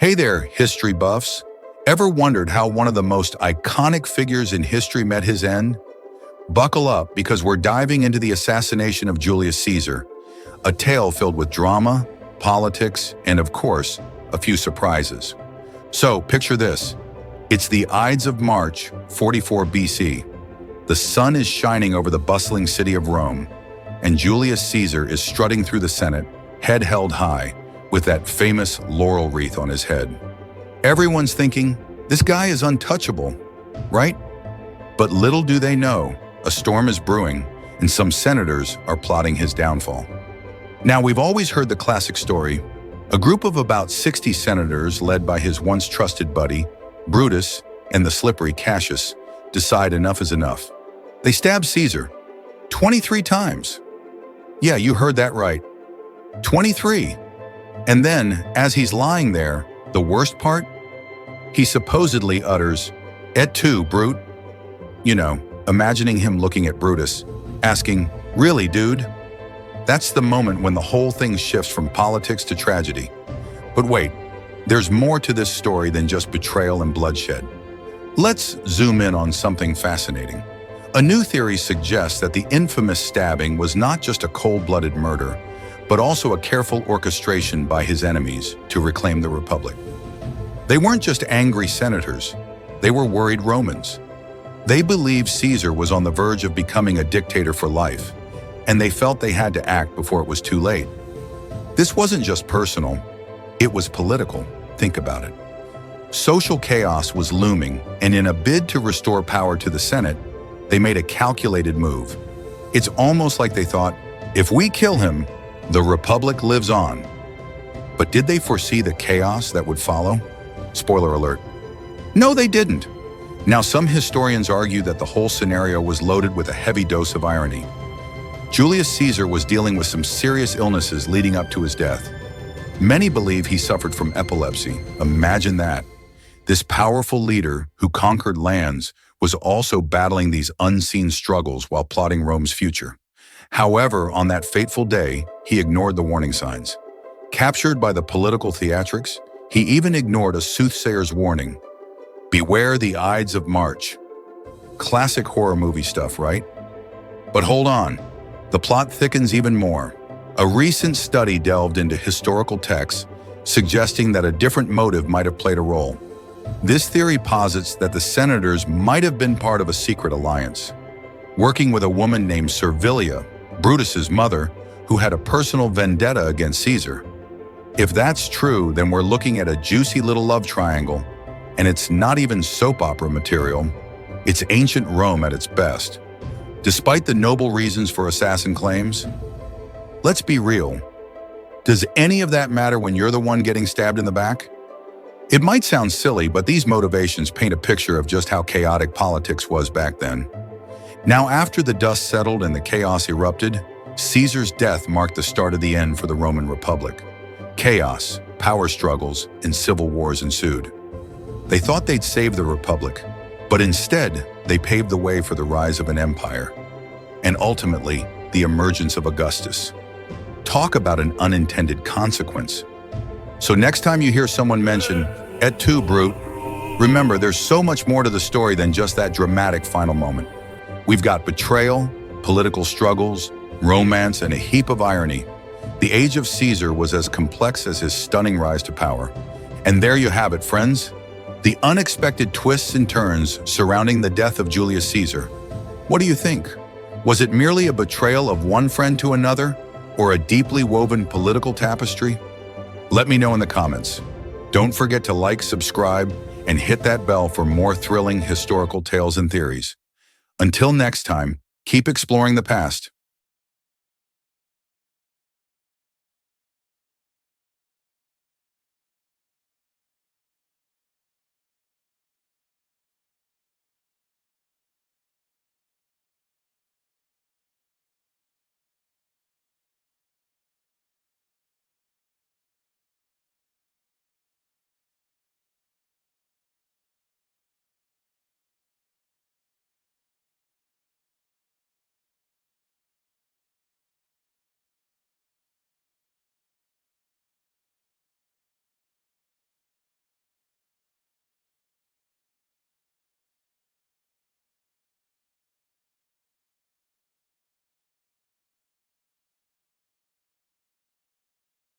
Hey there, history buffs. Ever wondered how one of the most iconic figures in history met his end? Buckle up because we're diving into the assassination of Julius Caesar, a tale filled with drama, politics, and of course, a few surprises. So picture this. It's the Ides of March, 44 BC. The sun is shining over the bustling city of Rome, and Julius Caesar is strutting through the Senate, head held high, with that famous laurel wreath on his head. Everyone's thinking, this guy is untouchable, right? But little do they know, a storm is brewing, and some senators are plotting his downfall. Now, we've always heard the classic story. A group of about 60 senators, led by his once trusted buddy, Brutus, and the slippery Cassius, decide enough is enough. They stab Caesar 23 times. Yeah, you heard that right. 23. And then, as he's lying there, the worst part? He supposedly utters, "Et tu, Brute?" You know, imagining him looking at Brutus, asking, "Really, dude?" That's the moment when the whole thing shifts from politics to tragedy. But wait, there's more to this story than just betrayal and bloodshed. Let's zoom in on something fascinating. A new theory suggests that the infamous stabbing was not just a cold-blooded murder, but also a careful orchestration by his enemies to reclaim the Republic. They weren't just angry senators, they were worried Romans. They believed Caesar was on the verge of becoming a dictator for life, and they felt they had to act before it was too late. This wasn't just personal, it was political. Think about it. Social chaos was looming, and in a bid to restore power to the Senate, they made a calculated move. It's almost like they thought, if we kill him, the Republic lives on. But did they foresee the chaos that would follow? Spoiler alert. No, they didn't. Now, some historians argue that the whole scenario was loaded with a heavy dose of irony. Julius Caesar was dealing with some serious illnesses leading up to his death. Many believe he suffered from epilepsy. Imagine that. This powerful leader who conquered lands was also battling these unseen struggles while plotting Rome's future. However, on that fateful day, he ignored the warning signs. Captured by the political theatrics, he even ignored a soothsayer's warning. Beware the Ides of March. Classic horror movie stuff, right? But hold on, the plot thickens even more. A recent study delved into historical texts, suggesting that a different motive might have played a role. This theory posits that the senators might have been part of a secret alliance, working with a woman named Servilia, Brutus's mother, who had a personal vendetta against Caesar. If that's true, then we're looking at a juicy little love triangle, and it's not even soap opera material, it's ancient Rome at its best. Despite the noble reasons for assassin claims, let's be real. Does any of that matter when you're the one getting stabbed in the back? It might sound silly, but these motivations paint a picture of just how chaotic politics was back then. Now, after the dust settled and the chaos erupted, Caesar's death marked the start of the end for the Roman Republic. Chaos, power struggles, and civil wars ensued. They thought they'd save the Republic, but instead, they paved the way for the rise of an empire, and ultimately, the emergence of Augustus. Talk about an unintended consequence. So next time you hear someone mention, "Et tu, Brute," remember there's so much more to the story than just that dramatic final moment. We've got betrayal, political struggles, romance, and a heap of irony. The age of Caesar was as complex as his stunning rise to power. And there you have it, friends. The unexpected twists and turns surrounding the death of Julius Caesar. What do you think? Was it merely a betrayal of one friend to another, or a deeply woven political tapestry? Let me know in the comments. Don't forget to like, subscribe, and hit that bell for more thrilling historical tales and theories. Until next time, keep exploring the past.